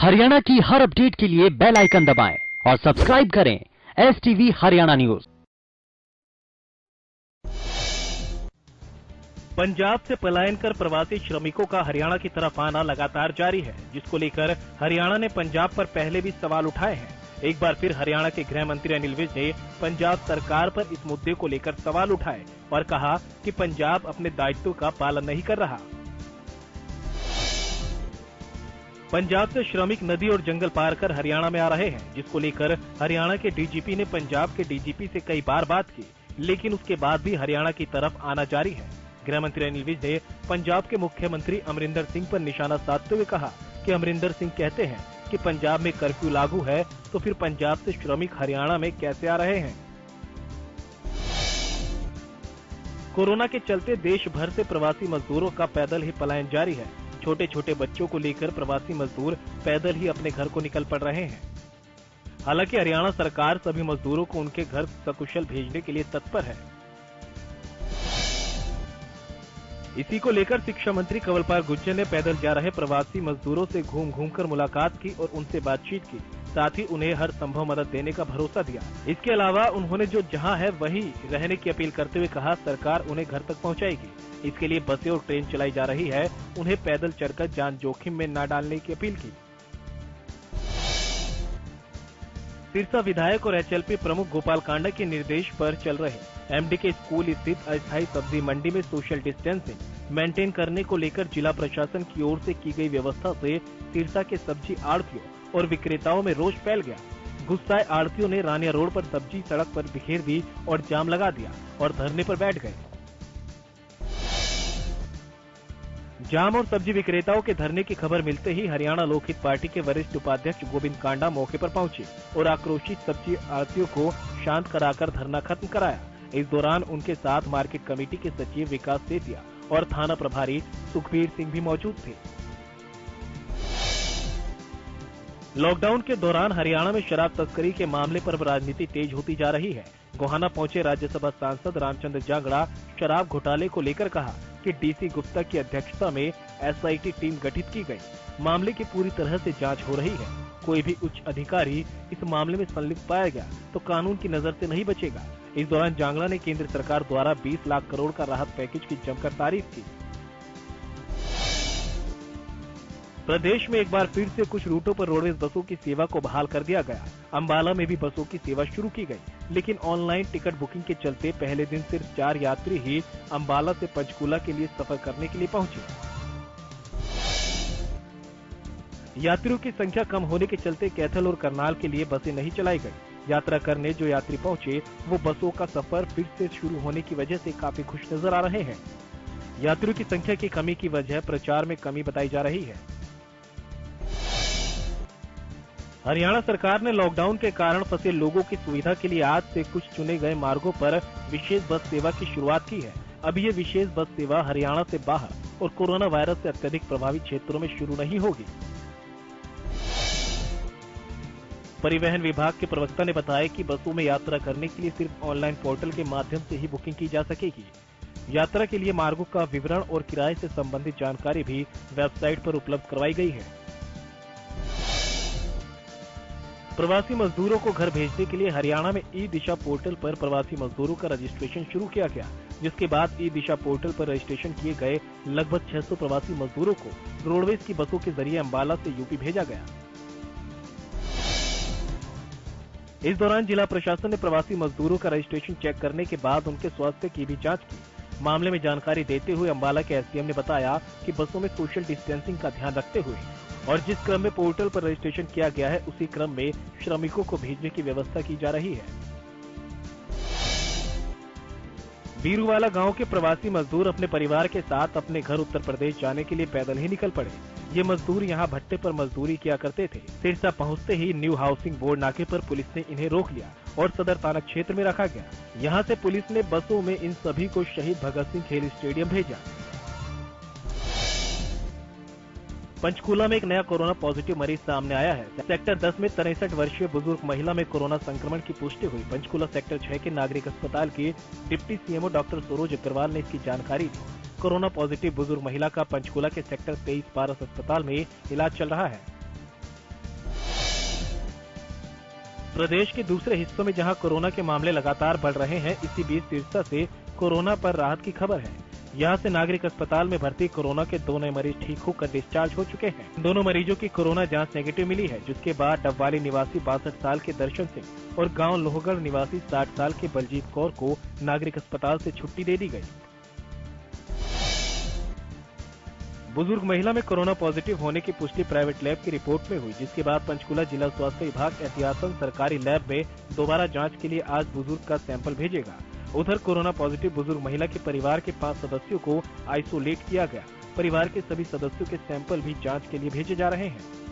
हरियाणा की हर अपडेट के लिए बेल आइकन दबाएं और सब्सक्राइब करें STV हरियाणा न्यूज। पंजाब से पलायन कर प्रवासी श्रमिकों का हरियाणा की तरफ आना लगातार जारी है, जिसको लेकर हरियाणा ने पंजाब पर पहले भी सवाल उठाए हैं। एक बार फिर हरियाणा के गृह मंत्री अनिल विज ने पंजाब सरकार पर इस मुद्दे को लेकर सवाल उठाए और कहा कि पंजाब अपने दायित्व का पालन नहीं कर रहा। पंजाब से श्रमिक नदी और जंगल पार कर हरियाणा में आ रहे हैं, जिसको लेकर हरियाणा के डीजीपी ने पंजाब के डीजीपी से कई बार बात की, लेकिन उसके बाद भी हरियाणा की तरफ आना जारी है। गृह मंत्री अनिल विज ने पंजाब के मुख्यमंत्री अमरिंदर सिंह पर निशाना साधते हुए कहा कि अमरिंदर सिंह कहते हैं कि पंजाब में कर्फ्यू लागू है, तो फिर पंजाब से श्रमिक हरियाणा में कैसे आ रहे हैं। कोरोना के चलते देश भर से प्रवासी मजदूरों का पैदल ही पलायन जारी है। छोटे छोटे बच्चों को लेकर प्रवासी मजदूर पैदल ही अपने घर को निकल पड़ रहे हैं। हालांकि हरियाणा सरकार सभी मजदूरों को उनके घर सकुशल भेजने के लिए तत्पर है। इसी को लेकर शिक्षा मंत्री कंवरपाल गुर्जर ने पैदल जा रहे प्रवासी मजदूरों से घूम घूम कर मुलाकात की और उनसे बातचीत की, साथ ही उन्हें हर संभव मदद देने का भरोसा दिया। इसके अलावा उन्होंने जो जहां है वहीं रहने की अपील करते हुए कहा सरकार उन्हें घर तक पहुंचाएगी। इसके लिए बसें और ट्रेन चलाई जा रही है, उन्हें पैदल चलकर जान जोखिम में न डालने की अपील की। सिरसा विधायक और HLP प्रमुख गोपाल कांडा के निर्देश पर चल रहे MD के स्कूल स्थित अस्थायी सब्जी मंडी में सोशल डिस्टेंसिंग मेंटेन करने को लेकर जिला प्रशासन की ओर से की गई व्यवस्था से सिरसा के सब्जी आढ़तियों और विक्रेताओं में रोष फैल गया। गुस्साए आढ़तियों ने रानिया रोड पर सब्जी सड़क पर बिखेर दी और जाम लगा दिया और धरने पर बैठ गए। जाम और सब्जी विक्रेताओं के धरने की खबर मिलते ही हरियाणा लोकहित पार्टी के वरिष्ठ उपाध्यक्ष गोविंद कांडा मौके पर पहुंचे और आक्रोशित सब्जी आढ़तियों को शांत कराकर धरना खत्म कराया। इस दौरान उनके साथ मार्केट कमेटी के सचिव विकास सेतिया और थाना प्रभारी सुखबीर सिंह भी मौजूद थे। लॉकडाउन के दौरान हरियाणा में शराब तस्करी के मामले पर राजनीति तेज होती जा रही है। गोहाना पहुंचे राज्यसभा सांसद रामचंद्र जांगड़ा शराब घोटाले को लेकर कहा कि DC गुप्ता की अध्यक्षता में SIT टीम गठित की गई। मामले की पूरी तरह से जांच हो रही है। कोई भी उच्च अधिकारी इस मामले में संलिप्त पाया गया तो कानून की नजर से नहीं बचेगा। इस दौरान जांगड़ा ने केंद्र सरकार द्वारा 20 लाख करोड़ का राहत पैकेज की जमकर तारीफ की। प्रदेश में एक बार फिर से कुछ रूटों पर रोडवेज बसों की सेवा को बहाल कर दिया गया। अंबाला में भी बसों की सेवा शुरू की गई, लेकिन ऑनलाइन टिकट बुकिंग के चलते पहले दिन सिर्फ 4 यात्री ही अंबाला से पंचकूला के लिए सफर करने के लिए पहुंचे। यात्रियों की संख्या कम होने के चलते कैथल और करनाल के लिए बसें नहीं चलाई गई। यात्रा करने जो यात्री पहुंचे वो बसों का सफर फिर से शुरू होने की वजह से काफी खुश नजर आ रहे हैं। यात्रियों की संख्या की कमी की वजह प्रचार में कमी बताई जा रही है। हरियाणा सरकार ने लॉकडाउन के कारण फंसे लोगों की सुविधा के लिए आज से कुछ चुने गए मार्गों पर विशेष बस सेवा की शुरुआत की है। अब ये विशेष बस सेवा हरियाणा से बाहर और कोरोना वायरस से अत्यधिक प्रभावित क्षेत्रों में शुरू नहीं होगी। परिवहन विभाग के प्रवक्ता ने बताया कि बसों में यात्रा करने के लिए सिर्फ ऑनलाइन पोर्टल के माध्यम से ही बुकिंग की जा सकेगी। यात्रा के लिए मार्गों का विवरण और किराए से संबंधित जानकारी भी वेबसाइट पर उपलब्ध करवाई गई है। प्रवासी मजदूरों को घर भेजने के लिए हरियाणा में ई-दिशा पोर्टल पर प्रवासी मजदूरों का रजिस्ट्रेशन शुरू किया गया, जिसके बाद ई-दिशा पोर्टल पर रजिस्ट्रेशन किए गए लगभग 600 प्रवासी मजदूरों को रोडवेज की बसों के जरिए अंबाला से यूपी भेजा गया। इस दौरान जिला प्रशासन ने प्रवासी मजदूरों का रजिस्ट्रेशन चेक करने के बाद उनके स्वास्थ्य की भी जाँच की। मामले में जानकारी देते हुए अंबाला के SDM ने बताया कि बसों में सोशल डिस्टेंसिंग का ध्यान रखते हुए और जिस क्रम में पोर्टल पर रजिस्ट्रेशन किया गया है उसी क्रम में श्रमिकों को भेजने की व्यवस्था की जा रही है। बीरूवाला गांव के प्रवासी मजदूर अपने परिवार के साथ अपने घर उत्तर प्रदेश जाने के लिए पैदल ही निकल पड़े। ये मजदूर यहां भट्टे पर मजदूरी किया करते थे। सिरसा पहुंचते ही न्यू हाउसिंग बोर्ड नाके पर पुलिस ने इन्हें रोक लिया और सदर थाना क्षेत्र में रखा गया। यहां से पुलिस ने बसों में इन सभी को शहीद भगत सिंह खेल स्टेडियम भेजा। पंचकूला में एक नया कोरोना पॉजिटिव मरीज सामने आया है। सेक्टर 10 में 63 वर्षीय बुजुर्ग महिला में कोरोना संक्रमण की पुष्टि हुई। पंचकूला सेक्टर 6 के नागरिक अस्पताल के deputy CMO doctor Saroj Agarwal ने इसकी जानकारी दी। कोरोना पॉजिटिव बुजुर्ग महिला का पंचकूला के सेक्टर 23 पारस अस्पताल में इलाज चल रहा है। प्रदेश के दूसरे हिस्सों में जहां कोरोना के मामले लगातार बढ़ रहे हैं, इसी बीच सिरसा से कोरोना पर राहत की खबर है। यहां से नागरिक अस्पताल में भर्ती कोरोना के 2 नए मरीज ठीक होकर डिस्चार्ज हो चुके हैं। दोनों मरीजों की कोरोना जांच नेगेटिव मिली है, जिसके बाद डबवाली निवासी 62 साल के दर्शन सिंह और गांव लोहगढ़ निवासी 60 साल के बलजीत कौर को नागरिक अस्पताल से छुट्टी दे दी गई। बुजुर्ग महिला में कोरोना पॉजिटिव होने की पुष्टि प्राइवेट लैब की रिपोर्ट में हुई, जिसके बाद पंचकुला जिला स्वास्थ्य विभाग एहतियातन सरकारी लैब में दोबारा जांच के लिए आज बुजुर्ग का सैंपल भेजेगा। उधर कोरोना पॉजिटिव बुजुर्ग महिला के परिवार के 5 सदस्यों को आइसोलेट किया गया। परिवार के सभी सदस्यों के सैंपल भी जांच के लिए भेजे जा रहे हैं।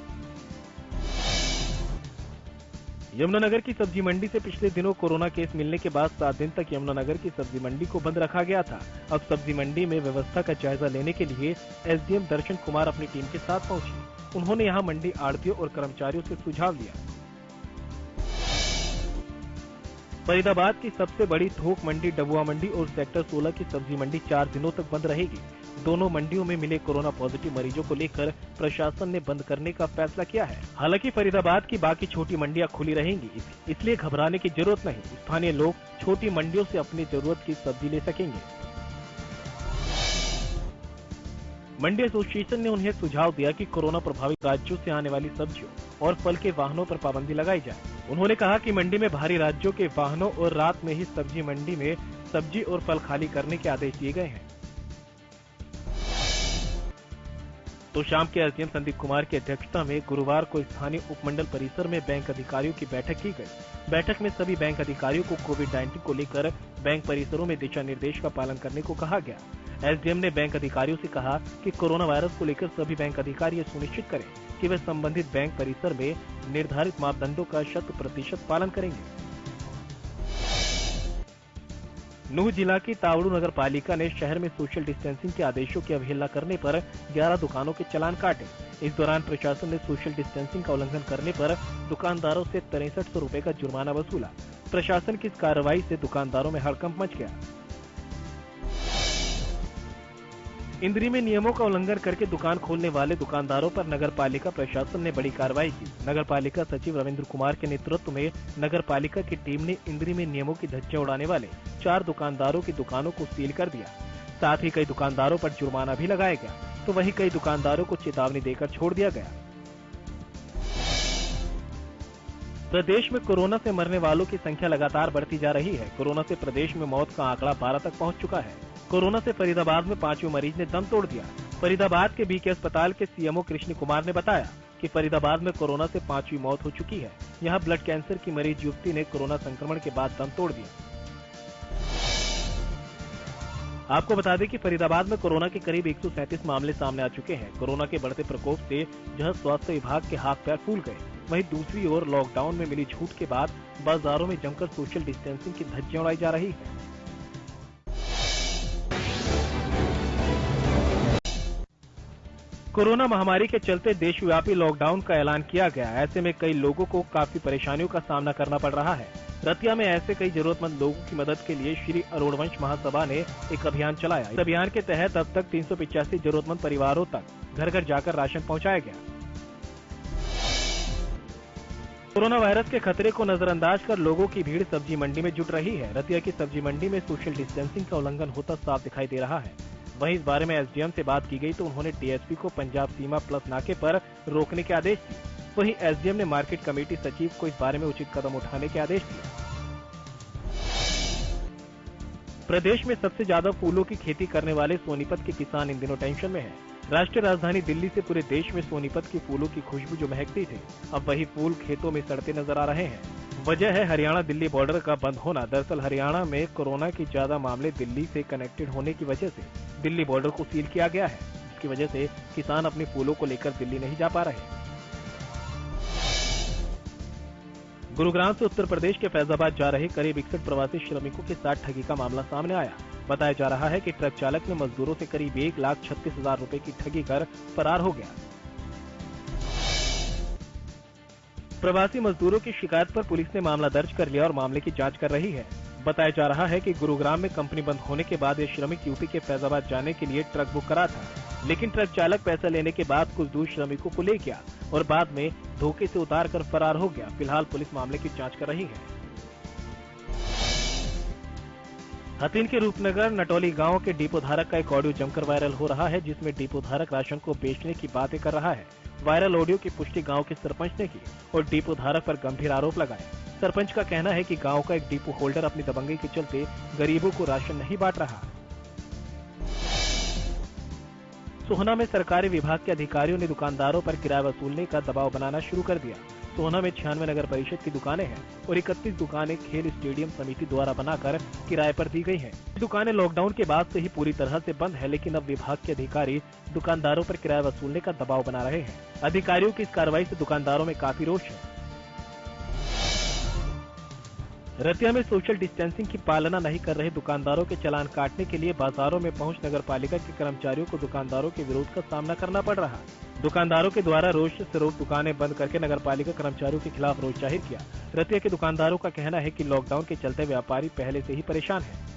यमुनानगर की सब्जी मंडी से पिछले दिनों कोरोना केस मिलने के बाद 7 दिन तक यमुनानगर की सब्जी मंडी को बंद रखा गया था। अब सब्जी मंडी में व्यवस्था का जायजा लेने के लिए एसडीएम दर्शन कुमार अपनी टीम के साथ पहुंचे। उन्होंने यहां मंडी आढ़तियों और कर्मचारियों से सुझाव लिया। फरीदाबाद की सबसे बड़ी थोक मंडी डबुआ मंडी और सेक्टर 16 की सब्जी मंडी 4 दिनों तक बंद रहेगी। दोनों मंडियों में मिले कोरोना पॉजिटिव मरीजों को लेकर प्रशासन ने बंद करने का फैसला किया है। हालांकि फरीदाबाद की बाकी छोटी मंडियां खुली रहेंगी, इसलिए घबराने की जरूरत नहीं। स्थानीय लोग छोटी मंडियों से अपनी जरूरत की सब्जी ले सकेंगे। मंडी एसोसिएशन ने उन्हें सुझाव दिया कि कोरोना प्रभावित राज्यों से आने वाली सब्जियों और फल के वाहनों पर पाबंदी लगाई जाए। उन्होंने कहा कि मंडी में बाहरी राज्यों के वाहनों और रात में ही सब्जी मंडी में सब्जी और फल खाली करने के आदेश दिए गए हैं। तो शाम के एसडीएम संदीप कुमार की अध्यक्षता में गुरुवार को स्थानीय उपमंडल परिसर में बैंक अधिकारियों की बैठक की गई। बैठक में सभी बैंक अधिकारियों को कोविड-19 को लेकर बैंक परिसरों में दिशा निर्देश का पालन करने को कहा गया। एसडीएम ने बैंक अधिकारियों से कहा कि कोरोना वायरस को लेकर सभी बैंक अधिकारी ये सुनिश्चित करें कि वे संबंधित बैंक परिसर में निर्धारित मापदंडों का 100% पालन करेंगे। नूंह जिला की तावड़ू नगर पालिका ने शहर में सोशल डिस्टेंसिंग के आदेशों की अवहेलना करने पर 11 दुकानों के चालान काटे। इस दौरान प्रशासन ने सोशल डिस्टेंसिंग का उल्लंघन करने पर दुकानदारों से 6300 रुपए का जुर्माना वसूला। प्रशासन की इस कार्रवाई से दुकानदारों में हड़कंप मच गया। इंद्री में नियमों का उल्लंघन करके दुकान खोलने वाले दुकानदारों पर नगर पालिका प्रशासन ने बड़ी कार्रवाई की। नगर पालिका सचिव रविंद्र कुमार के नेतृत्व में नगर पालिका की टीम ने इंद्री में नियमों की धज्जियां उड़ाने वाले 4 दुकानदारों की दुकानों को सील कर दिया। साथ ही कई दुकानदारों पर जुर्माना भी लगाया गया, तो वहीं कई दुकानदारों को चेतावनी देकर छोड़ दिया गया। प्रदेश में कोरोना से मरने वालों की संख्या लगातार बढ़ती जा रही है। कोरोना से प्रदेश में मौत का आंकड़ा 12 तक पहुंच चुका है। कोरोना से फरीदाबाद में 5वें मरीज ने दम तोड़ दिया। फरीदाबाद के बीके अस्पताल के सीएमओ कृष्ण कुमार ने बताया कि फरीदाबाद में कोरोना से 5वीं मौत हो चुकी है। यहां ब्लड कैंसर की मरीज युवती ने कोरोना संक्रमण के बाद दम तोड़ दिया। आपको बता दें कि फरीदाबाद में कोरोना के करीब 137 मामले सामने आ चुके हैं। कोरोना के बढ़ते प्रकोप से जहां स्वास्थ्य विभाग के हाथ पैर फूल गए, वहीं दूसरी ओर लॉकडाउन में मिली छूट के बाद बाजारों में जमकर सोशल डिस्टेंसिंग की धज्जियां उड़ाई जा रही है। कोरोना महामारी के चलते देशव्यापी लॉकडाउन का ऐलान किया गया। ऐसे में कई लोगों को काफी परेशानियों का सामना करना पड़ रहा है। रतिया में ऐसे कई जरूरतमंद लोगों की मदद के लिए श्री अरुणवंश महासभा ने एक अभियान चलाया। इस अभियान के तहत अब तक 385 जरूरतमंद परिवारों तक घर घर जाकर राशन पहुंचाया गया। कोरोना वायरस के खतरे को नजरअंदाज कर लोगों की भीड़ सब्जी मंडी में जुट रही है। रतिया की सब्जी मंडी में सोशल डिस्टेंसिंग का उल्लंघन होता साफ दिखाई दे रहा है। वहीं इस बारे में एसडीएम से बात की गई तो उन्होंने डीएसपी को पंजाब सीमा प्लस नाके पर रोकने के आदेश दिए। वहीं एसडीएम ने मार्केट कमेटी सचिव को इस बारे में उचित कदम उठाने के आदेश दिए। प्रदेश में सबसे ज्यादा फूलों की खेती करने वाले सोनीपत के किसान इन दिनों टेंशन में हैं। राष्ट्रीय राजधानी दिल्ली से पूरे देश में सोनीपत की फूलों की खुशबू जो महकती थी, अब वही फूल खेतों में सड़ते नजर आ रहे हैं। वजह है हरियाणा दिल्ली बॉर्डर का बंद होना। दरअसल हरियाणा में कोरोना के ज्यादा मामले दिल्ली से कनेक्टेड होने की वजह से दिल्ली बॉर्डर को सील किया गया है, जिसकी वजह से किसान अपने फूलों को लेकर दिल्ली नहीं जा पा रहे। गुरुग्राम से उत्तर प्रदेश के फैजाबाद जा रहे करीब 61 प्रवासी श्रमिकों के साथ ठगी का मामला सामने आया। बताया जा रहा है कि ट्रक चालक ने मजदूरों से करीब 1,36,000 रुपए की ठगी कर फरार हो गया। प्रवासी मजदूरों की शिकायत पर पुलिस ने मामला दर्ज कर लिया और मामले की जांच कर रही है। बताया जा रहा है कि गुरुग्राम में कंपनी बंद होने के बाद ये श्रमिक यूपी के फैजाबाद जाने के लिए ट्रक बुक करा था, लेकिन ट्रक चालक पैसा लेने के बाद कुछ दूर श्रमिकों को ले गया और बाद में धोखे से उतार कर फरार हो गया। फिलहाल पुलिस मामले की जांच कर रही है। हथीन के रूपनगर नटौली गांव के डिपो धारक का एक ऑडियो जमकर वायरल हो रहा है, जिसमें डिपो धारक राशन को बेचने की बातें कर रहा है। वायरल ऑडियो की पुष्टि गांव के सरपंच ने की और डिपो धारक पर गंभीर आरोप लगाए। सरपंच का कहना है कि गांव का एक डिपो होल्डर अपनी दबंगई के चलते गरीबों को राशन नहीं बांट रहा। सोहना में सरकारी विभाग के अधिकारियों ने दुकानदारों पर किराया वसूलने का दबाव बनाना शुरू कर दिया। सोहना में 96 नगर परिषद की दुकानें हैं और 31 दुकानें खेल स्टेडियम समिति द्वारा बनाकर किराए पर दी गई हैं। दुकानें लॉकडाउन के बाद से ही पूरी तरह से बंद है, लेकिन अब विभाग के अधिकारी दुकानदारों पर किराया वसूलने का दबाव बना रहे हैं। अधिकारियों की इस कार्रवाई से दुकानदारों में काफी रोष है। रतिया में सोशल डिस्टेंसिंग की पालना नहीं कर रहे दुकानदारों के चालान काटने के लिए बाजारों में पहुंच नगर पालिका के कर्मचारियों को दुकानदारों के विरोध का सामना करना पड़ रहा। दुकानदारों के द्वारा रोष से रोक दुकानें बंद करके नगर पालिका कर्मचारियों के खिलाफ रोष जाहिर किया। रतिया के दुकानदारों का कहना है कि लॉकडाउन के चलते व्यापारी पहले से ही परेशान है।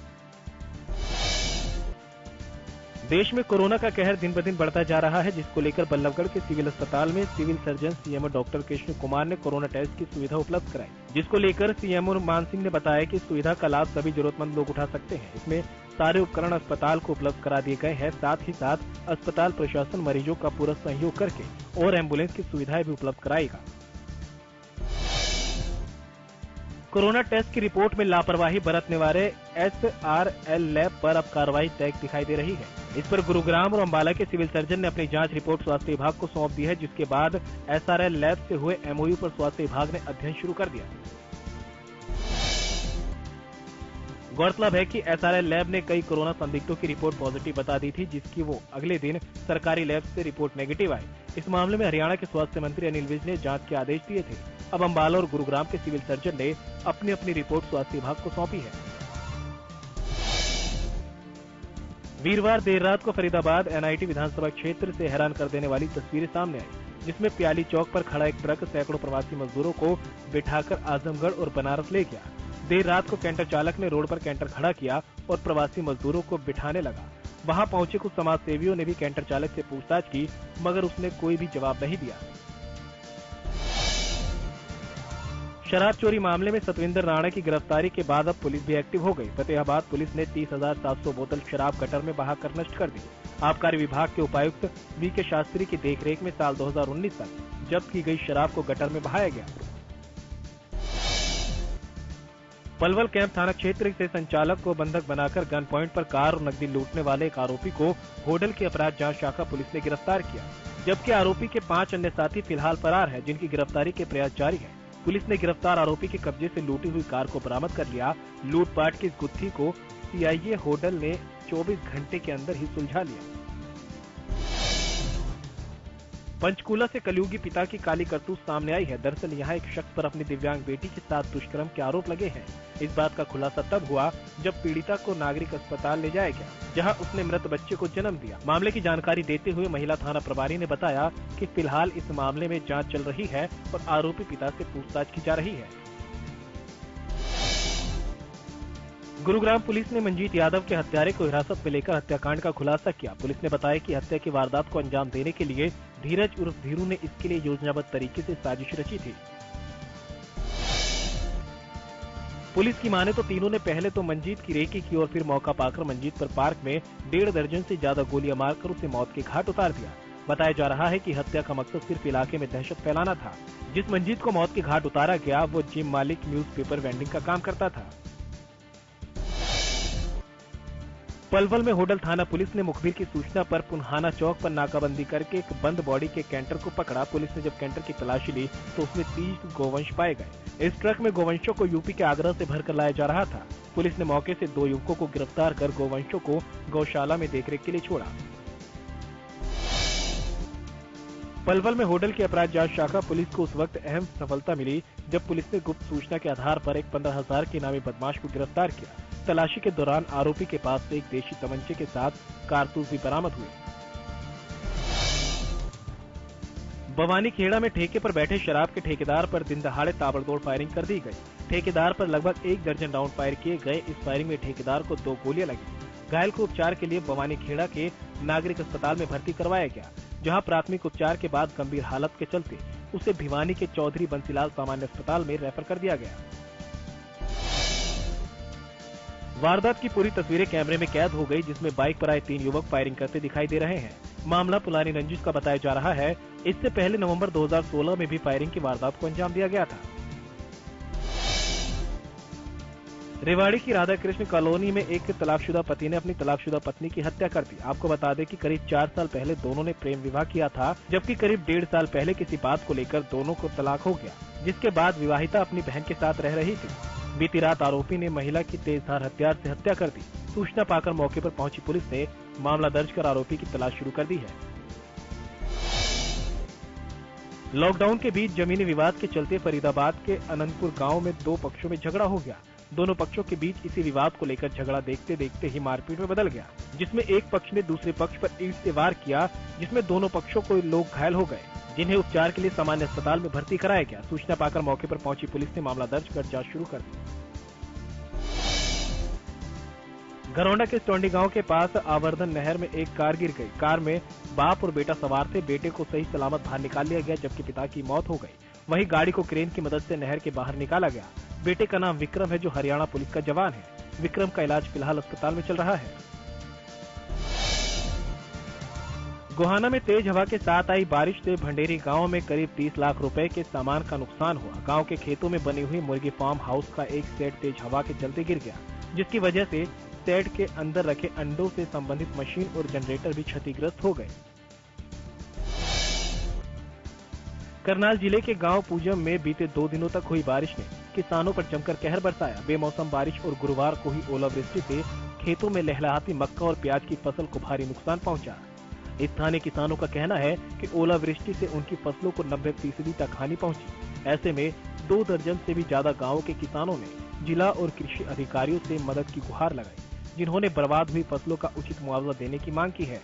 देश में कोरोना का कहर दिन ब दिन बढ़ता जा रहा है, जिसको लेकर बल्लभगढ़ के सिविल अस्पताल में civil surgeon CMO doctor Krishna Kumar ने कोरोना टेस्ट की सुविधा उपलब्ध कराई, जिसको लेकर सीएमओ मान सिंह ने बताया कि सुविधा का लाभ सभी जरूरतमंद लोग उठा सकते हैं। इसमें सारे उपकरण अस्पताल को उपलब्ध करा दिए गए हैं। साथ ही साथ अस्पताल प्रशासन मरीजों का पूरा सहयोग करके और एम्बुलेंस की सुविधाएं भी उपलब्ध कराएगा। कोरोना टेस्ट की रिपोर्ट में लापरवाही बरतने वाले SRL लैब पर अब कार्रवाई तय दिखाई दे रही है। इस पर गुरुग्राम और अंबाला के सिविल सर्जन ने अपनी जांच रिपोर्ट स्वास्थ्य विभाग को सौंप दी है, जिसके बाद SRL लैब से हुए MOU पर स्वास्थ्य विभाग ने अध्ययन शुरू कर दिया। गौरतलब है कि SRL लैब ने कई कोरोना संदिग्धों की रिपोर्ट पॉजिटिव बता दी थी, जिसकी वो अगले दिन सरकारी लैब से रिपोर्ट नेगेटिव आई। इस मामले में हरियाणा के स्वास्थ्य मंत्री अनिल विज ने जांच के आदेश दिए थे। अब अंबाला और गुरुग्राम के सिविल सर्जन ने अपनी अपनी रिपोर्ट स्वास्थ्य विभाग को सौंपी है। वीरवार देर रात को फरीदाबाद NIT विधानसभा क्षेत्र से हैरान कर देने वाली तस्वीरें सामने आई, जिसमें प्याली चौक पर खड़ा एक ट्रक सैकड़ों प्रवासी मजदूरों को बिठाकर आजमगढ़ और बनारस ले गया। देर रात को कैंटर चालक ने रोड पर कैंटर खड़ा किया और प्रवासी मजदूरों को बिठाने लगा। वहां पहुंचे कुछ समाज सेवियों ने भी कैंटर चालक से पूछताछ की, मगर उसने कोई भी जवाब नहीं दिया। शराब चोरी मामले में सतविंदर राणा की गिरफ्तारी के बाद अब पुलिस भी एक्टिव हो गई। फतेहाबाद पुलिस ने 30,700 बोतल शराब गटर में बहाकर नष्ट कर दी। आबकारी विभाग के उपायुक्त VK शास्त्री की देखरेख में साल 2019 तक जब्त की गई शराब को गटर में बहाया गया। पलवल कैंप थाना क्षेत्र से संचालक को बंधक बनाकर गन पॉइंट पर कार और नकदी लूटने वाले एक आरोपी को होडल की अपराध जांच शाखा पुलिस ने गिरफ्तार किया, जबकि आरोपी के 5 अन्य साथी फिलहाल फरार हैं, जिनकी गिरफ्तारी के प्रयास जारी है। पुलिस ने गिरफ्तार आरोपी के कब्जे से लूटी हुई कार को बरामद कर लिया। लूटपाट की इस गुत्थी को CIA होडल ने 24 घंटे के अंदर ही सुलझा लिया। पंचकूला से कलयुगी पिता की काली करतूत सामने आई है। दरअसल यहाँ एक शख्स पर अपनी दिव्यांग बेटी के साथ दुष्कर्म के आरोप लगे हैं। इस बात का खुलासा तब हुआ जब पीड़िता को नागरिक अस्पताल ले जाया गया, जहां उसने मृत बच्चे को जन्म दिया। मामले की जानकारी देते हुए महिला थाना प्रभारी ने बताया कि फिलहाल इस मामले में जांच चल रही है और आरोपी पिता से पूछताछ की जा रही है। गुरुग्राम पुलिस ने मंजीत यादव के हत्यारे को हिरासत में लेकर हत्याकांड का खुलासा किया। पुलिस ने बताया कि हत्या की वारदात को अंजाम देने के लिए धीरज उर्फ धीरू ने इसके लिए योजनाबद्ध तरीके से साजिश रची थी। पुलिस की माने तो तीनों ने पहले तो मंजीत की रेकी की और फिर मौका पाकर मंजीत पर पार्क में 1.5 दर्जन से ज्यादा गोलियां मारकर उसे मौत के घाट उतार दिया। बताया जा रहा है कि हत्या का मकसद सिर्फ इलाके में दहशत फैलाना था। जिस मंजीत को मौत के घाट उतारा गया वो जिम मालिक न्यूज़पेपर वेंडिंग का काम करता था। पलवल में होडल थाना पुलिस ने मुखबिर की सूचना पर पुनहाना चौक पर नाकाबंदी करके एक बंद बॉडी के कैंटर को पकड़ा। पुलिस ने जब कैंटर की तलाशी ली तो उसमें 30 गोवंश पाए गए। इस ट्रक में गोवंशों को यूपी के आगरा से भरकर लाया जा रहा था। पुलिस ने मौके से 2 युवकों को गिरफ्तार कर गोवंशों को गौशाला में देखरेख के लिए छोड़ा। पलवल में होडल की अपराध जांच शाखा पुलिस को उस वक्त अहम सफलता मिली जब पुलिस ने गुप्त सूचना के आधार पर एक 15,000 के इनामी बदमाश को गिरफ्तार किया। तलाशी के दौरान आरोपी के पास से एक देशी तमंचे के साथ कारतूस भी बरामद हुए। बवानी खेड़ा में ठेके पर बैठे शराब के ठेकेदार पर दिन दहाड़े ताबड़तोड़ फायरिंग कर दी गई। ठेकेदार पर लगभग 1 दर्जन राउंड फायर किए गए। इस फायरिंग में ठेकेदार को 2 गोलियां लगी। घायल को उपचार के लिए बवानी खेड़ा के नागरिक अस्पताल में भर्ती करवाया गया, जहां प्राथमिक उपचार के बाद गंभीर हालत के चलते उसे भिवानी के चौधरी बंसीलाल सामान्य अस्पताल में रेफर कर दिया गया। वारदात की पूरी तस्वीरें कैमरे में कैद हो गई, जिसमें बाइक पर आए 3 युवक फायरिंग करते दिखाई दे रहे हैं। मामला पुरानी रंजिश का बताया जा रहा है। इससे पहले नवंबर 2016 में भी फायरिंग की वारदात को अंजाम दिया गया था। रेवाड़ी की राधा कृष्ण कॉलोनी में एक तलाकशुदा पति ने अपनी तलाकशुदा पत्नी की हत्या कर दी। आपको बता दें कि करीब 4 साल पहले दोनों ने प्रेम विवाह किया था, जबकि करीब 1.5 साल पहले किसी बात को लेकर दोनों को तलाक हो गया, जिसके बाद विवाहिता अपनी बहन के साथ रह रही थी। बीती रात आरोपी ने महिला की तेजधार हथियार से हत्या कर दी। सूचना पाकर मौके पर पहुंची पुलिस ने मामला दर्ज कर आरोपी की तलाश शुरू कर दी है। लॉकडाउन के बीच जमीनी विवाद के चलते फरीदाबाद के अनंतपुर गांव में 2 पक्षों में झगड़ा हो गया। दोनों पक्षों के बीच इसी विवाद को लेकर झगड़ा देखते देखते ही मारपीट में बदल गया, जिसमें एक पक्ष ने दूसरे पक्ष पर ईंट से वार किया, जिसमें दोनों पक्षों को लोग घायल हो गए, जिन्हें उपचार के लिए सामान्य अस्पताल में भर्ती कराया गया। सूचना पाकर मौके पर पहुंची पुलिस ने मामला दर्ज कर जांच शुरू कर दी। घरौंडा के स्टोंडी गांव के पास आवर्धन नहर में एक कार गिर गई। कार में बाप और बेटा सवार थे। बेटे को सही सलामत बाहर निकाल लिया गया, जबकि पिता की मौत हो गई। वहीं गाड़ी को क्रेन की मदद से नहर के बाहर निकाला गया। बेटे का नाम विक्रम है, जो हरियाणा पुलिस का जवान है। विक्रम का इलाज फिलहाल अस्पताल में चल रहा है। गोहाना में तेज हवा के साथ आई बारिश से भंडेरी गांव में करीब 30 लाख रुपए के सामान का नुकसान हुआ। गांव के खेतों में बनी हुई मुर्गी फार्म हाउस का एक सेट तेज हवा के चलते गिर गया, जिसकी वजह से सेट के अंदर रखे अंडों से संबंधित मशीन और जनरेटर भी क्षतिग्रस्त हो गए। करनाल जिले के गांव पूजम में बीते 2 दिनों तक हुई बारिश ने किसानों पर जमकर कहर बरसाया। बेमौसम बारिश और गुरुवार को ही ओलावृष्टि से खेतों में लहलहाती मक्का और प्याज की फसल को भारी नुकसान पहुंचा। स्थानीय किसानों का कहना है कि ओलावृष्टि से उनकी फसलों को 90% तक हानि पहुंची। ऐसे में 2 दर्जन से भी ज्यादा गाँव के किसानों ने जिला और कृषि अधिकारियों से मदद की गुहार लगाई, जिन्होंने बर्बाद हुई फसलों का उचित मुआवजा देने की मांग की है।